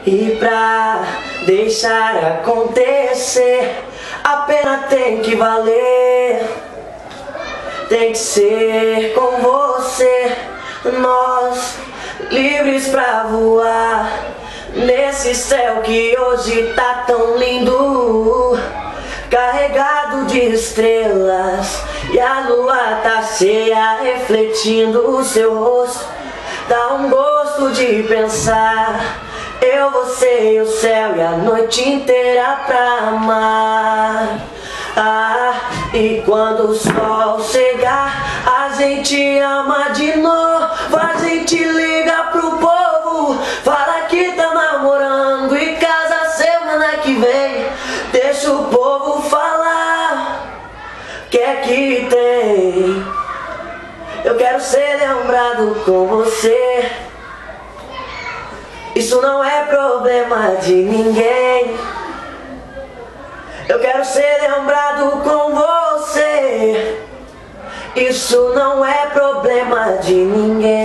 E pra deixar acontecer, a pena tem que valer. Tem que ser com você, nós livres pra voar nesse céu que hoje tá tão lindo, carregado de estrelas, e a lua tá cheia refletindo o seu rosto. Dá um gosto de pensar, eu, você e o céu e a noite inteira pra amar. E quando o sol chegar, a gente ama de novo, a gente liga pro povo, fala que tá namorando e casa semana que vem. Deixa o povo falar, que é que tem. Eu quero ser lembrado com você, isso não é problema de ninguém. Eu quero ser lembrado com você, isso não é problema de ninguém.